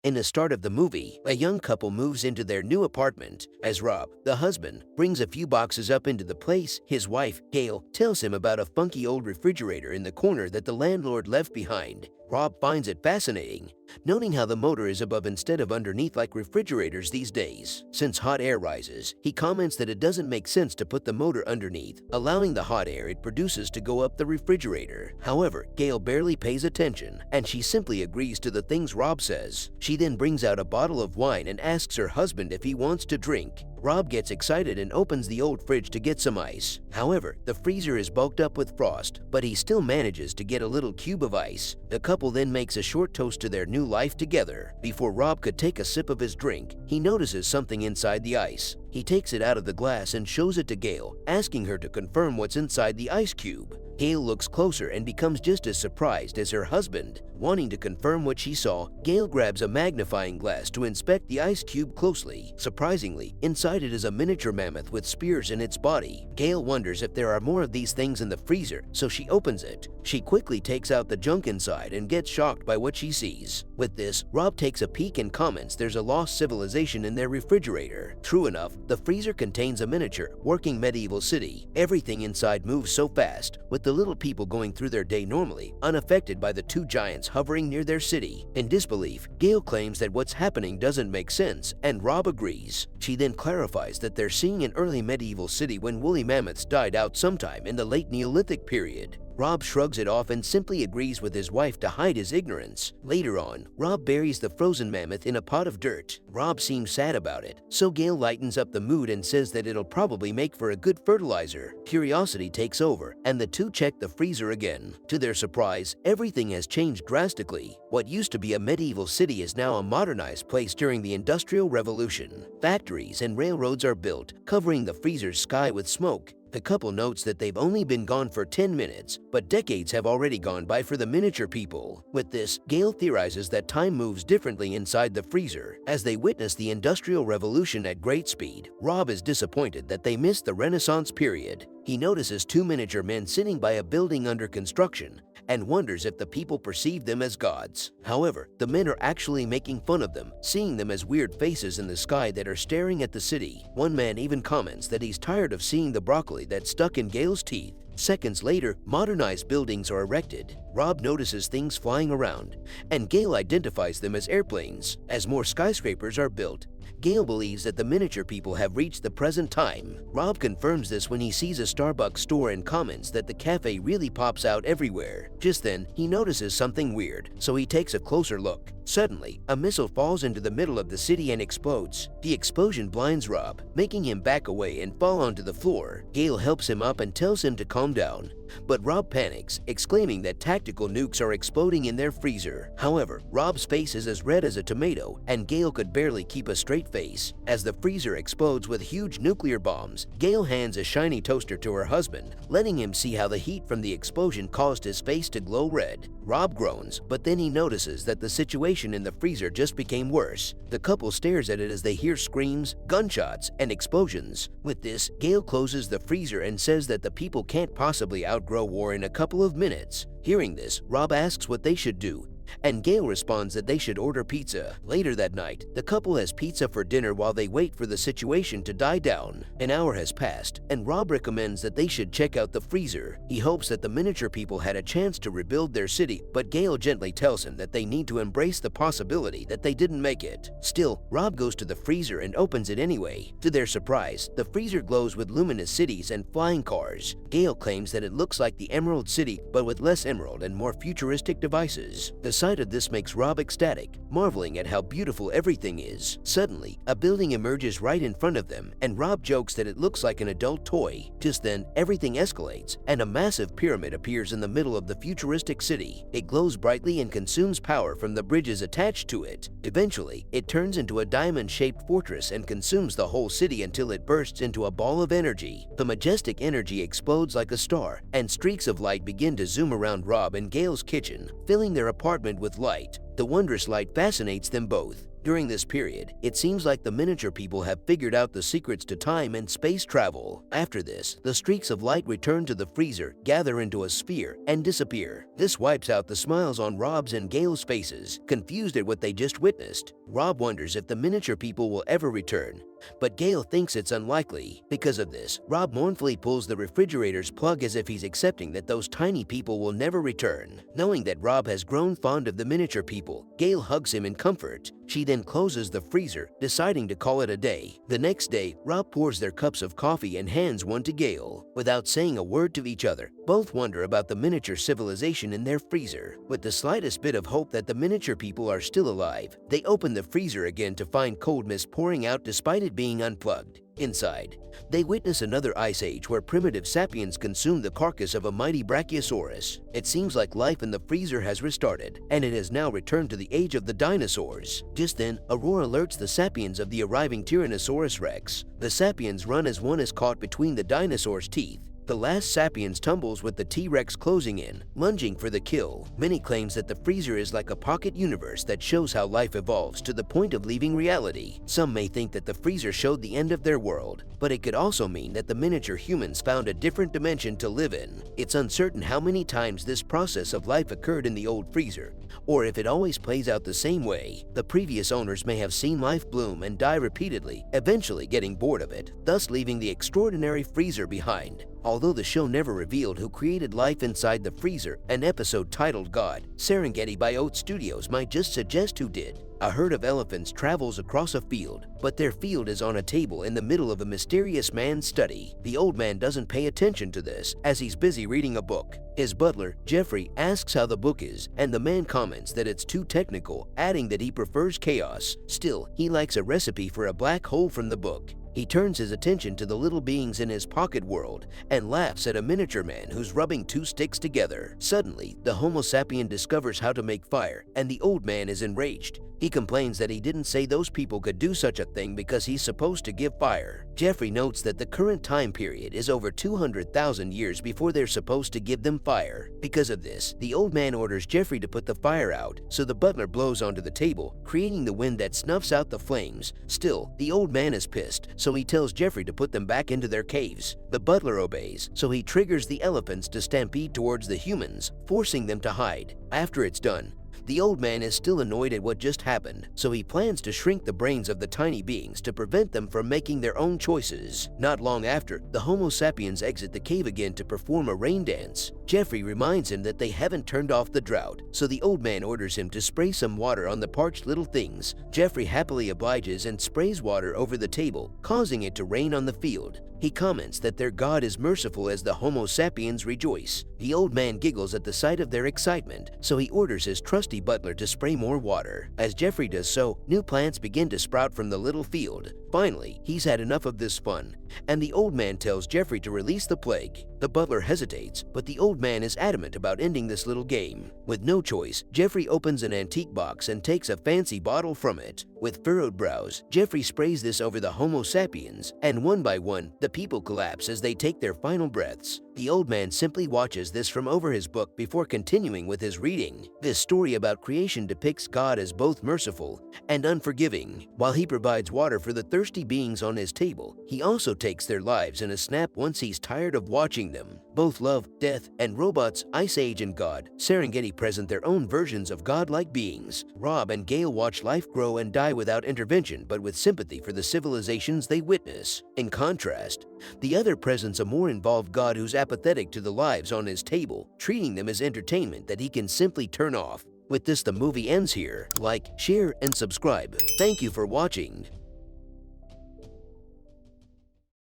In the start of the movie, a young couple moves into their new apartment. As Rob, the husband, brings a few boxes up into the place, his wife, Gail, tells him about a funky old refrigerator in the corner that the landlord left behind. Rob finds it fascinating, noting how the motor is above instead of underneath like refrigerators these days. Since hot air rises, he comments that it doesn't make sense to put the motor underneath, allowing the hot air it produces to go up the refrigerator. However, Gail barely pays attention, and she simply agrees to the things Rob says. She then brings out a bottle of wine and asks her husband if he wants to drink. Rob gets excited and opens the old fridge to get some ice. However, the freezer is bulked up with frost, but he still manages to get a little cube of ice. The couple then makes a short toast to their new life together. Before Rob could take a sip of his drink, he notices something inside the ice. He takes it out of the glass and shows it to Gail, asking her to confirm what's inside the ice cube. Gail looks closer and becomes just as surprised as her husband. Wanting to confirm what she saw, Gail grabs a magnifying glass to inspect the ice cube closely. Surprisingly, inside it is a miniature mammoth with spears in its body. Gail wonders if there are more of these things in the freezer, so she opens it. She quickly takes out the junk inside and gets shocked by what she sees. With this, Rob takes a peek and comments there's a lost civilization in their refrigerator. True enough, the freezer contains a miniature, working medieval city. Everything inside moves so fast, with the little people going through their day normally, unaffected by the two giants hovering near their city. In disbelief, Gail claims that what's happening doesn't make sense, and Rob agrees. She then clarifies that they're seeing an early medieval city when woolly mammoths died out sometime in the late Neolithic period. Rob shrugs it off and simply agrees with his wife to hide his ignorance. Later on, Rob buries the frozen mammoth in a pot of dirt. Rob seems sad about it, so Gail lightens up the mood and says that it'll probably make for a good fertilizer. Curiosity takes over, and the two check the freezer again. To their surprise, everything has changed drastically. What used to be a medieval city is now a modernized place during the Industrial Revolution. Factories and railroads are built, covering the freezer's sky with smoke. The couple notes that they've only been gone for 10 minutes, but decades have already gone by for the miniature people. With this, Gail theorizes that time moves differently inside the freezer. As they witness the Industrial Revolution at great speed, Rob is disappointed that they missed the Renaissance period. He notices two miniature men sitting by a building under construction and wonders if the people perceive them as gods. However, the men are actually making fun of them, seeing them as weird faces in the sky that are staring at the city. One man even comments that he's tired of seeing the broccoli that's stuck in Gail's teeth. Seconds later, modernized buildings are erected. Rob notices things flying around, and Gail identifies them as airplanes. As more skyscrapers are built, Gail believes that the miniature people have reached the present time. Rob confirms this when he sees a Starbucks store and comments that the cafe really pops out everywhere. Just then, he notices something weird, so he takes a closer look. Suddenly, a missile falls into the middle of the city and explodes. The explosion blinds Rob, making him back away and fall onto the floor. Gail helps him up and tells him to calm down, but Rob panics, exclaiming that tactical nukes are exploding in their freezer. However, Rob's face is as red as a tomato, and Gail could barely keep a straight face. As the freezer explodes with huge nuclear bombs, Gail hands a shiny toaster to her husband, letting him see how the heat from the explosion caused his face to glow red. Rob groans, but then he notices that the situation in the freezer just became worse. The couple stares at it as they hear screams, gunshots, and explosions. With this, Gail closes the freezer and says that the people can't possibly outgrow war in a couple of minutes. Hearing this, Rob asks what they should do, and Gail responds that they should order pizza. Later that night, the couple has pizza for dinner while they wait for the situation to die down. An hour has passed, and Rob recommends that they should check out the freezer. He hopes that the miniature people had a chance to rebuild their city, but Gail gently tells him that they need to embrace the possibility that they didn't make it. Still, Rob goes to the freezer and opens it anyway. To their surprise, the freezer glows with luminous cities and flying cars. Gail claims that it looks like the Emerald City, but with less emerald and more futuristic devices. The sight of this makes Rob ecstatic, marveling at how beautiful everything is. Suddenly, a building emerges right in front of them, and Rob jokes that it looks like an adult toy. Just then, everything escalates, and a massive pyramid appears in the middle of the futuristic city. It glows brightly and consumes power from the bridges attached to it. Eventually, it turns into a diamond-shaped fortress and consumes the whole city until it bursts into a ball of energy. The majestic energy explodes like a star, and streaks of light begin to zoom around Rob and Gail's kitchen, filling their apartment with light. The wondrous light fascinates them both. During this period, it seems like the miniature people have figured out the secrets to time and space travel. After this, the streaks of light return to the freezer, gather into a sphere, and disappear. This wipes out the smiles on Rob's and Gail's faces, confused at what they just witnessed. Rob wonders if the miniature people will ever return, but Gail thinks it's unlikely. Because of this, Rob mournfully pulls the refrigerator's plug as if he's accepting that those tiny people will never return. Knowing that Rob has grown fond of the miniature people, Gail hugs him in comfort. She then closes the freezer, deciding to call it a day. The next day, Rob pours their cups of coffee and hands one to Gail. Without saying a word to each other, both wonder about the miniature civilization in their freezer. With the slightest bit of hope that the miniature people are still alive, they open the freezer again to find cold mist pouring out despite it being unplugged. Inside, they witness another ice age where primitive sapiens consumed the carcass of a mighty brachiosaurus. It seems like life in the freezer has restarted, and it has now returned to the age of the dinosaurs. Just then, a roar alerts the sapiens of the arriving Tyrannosaurus Rex. The sapiens run as one is caught between the dinosaur's teeth. The last sapiens tumbles with the T-Rex closing in, lunging for the kill. Many claims that the freezer is like a pocket universe that shows how life evolves to the point of leaving reality. Some may think that the freezer showed the end of their world, but it could also mean that the miniature humans found a different dimension to live in. It's uncertain how many times this process of life occurred in the old freezer, or if it always plays out the same way. The previous owners may have seen life bloom and die repeatedly, eventually getting bored of it, thus leaving the extraordinary freezer behind. Although the show never revealed who created life inside the freezer, an episode titled God, Serengeti by Oat Studios might just suggest who did. A herd of elephants travels across a field, but their field is on a table in the middle of a mysterious man's study. The old man doesn't pay attention to this, as he's busy reading a book. His butler, Jeffrey, asks how the book is, and the man comments that it's too technical, adding that he prefers chaos. Still, he likes a recipe for a black hole from the book. He turns his attention to the little beings in his pocket world and laughs at a miniature man who's rubbing two sticks together. Suddenly, the Homo sapien discovers how to make fire, and the old man is enraged. He complains that he didn't say those people could do such a thing because he's supposed to give fire. Jeffrey notes that the current time period is over 200,000 years before they're supposed to give them fire. Because of this, the old man orders Jeffrey to put the fire out, so the butler blows onto the table, creating the wind that snuffs out the flames. Still, the old man is pissed, so he tells Jeffrey to put them back into their caves. The butler obeys, so he triggers the elephants to stampede towards the humans, forcing them to hide. After it's done, the old man is still annoyed at what just happened, so he plans to shrink the brains of the tiny beings to prevent them from making their own choices. Not long after, the Homo sapiens exit the cave again to perform a rain dance. Jeffrey reminds him that they haven't turned off the drought, so the old man orders him to spray some water on the parched little things. Jeffrey happily obliges and sprays water over the table, causing it to rain on the field. He comments that their God is merciful as the Homo sapiens rejoice. The old man giggles at the sight of their excitement, so he orders his trusty butler to spray more water. As Jeffrey does so, new plants begin to sprout from the little field. Finally, he's had enough of this fun, and the old man tells Jeffrey to release the plague. The butler hesitates, but the old man is adamant about ending this little game. With no choice, Jeffrey opens an antique box and takes a fancy bottle from it. With furrowed brows, Jeffrey sprays this over the Homo sapiens, and one by one, the people collapse as they take their final breaths. The old man simply watches this from over his book before continuing with his reading. This story about creation depicts God as both merciful and unforgiving. While he provides water for the thirsty beings on his table, he also takes their lives in a snap once he's tired of watching them. Both Love, Death, and Robots, Ice Age, and God, Serengeti present their own versions of godlike beings. Rob and Gail watch life grow and die without intervention, but with sympathy for the civilizations they witness. In contrast, the other presents a more involved God who's apathetic to the lives on his table, treating them as entertainment that he can simply turn off. With this, the movie ends here. Like, share, and subscribe. Thank you for watching.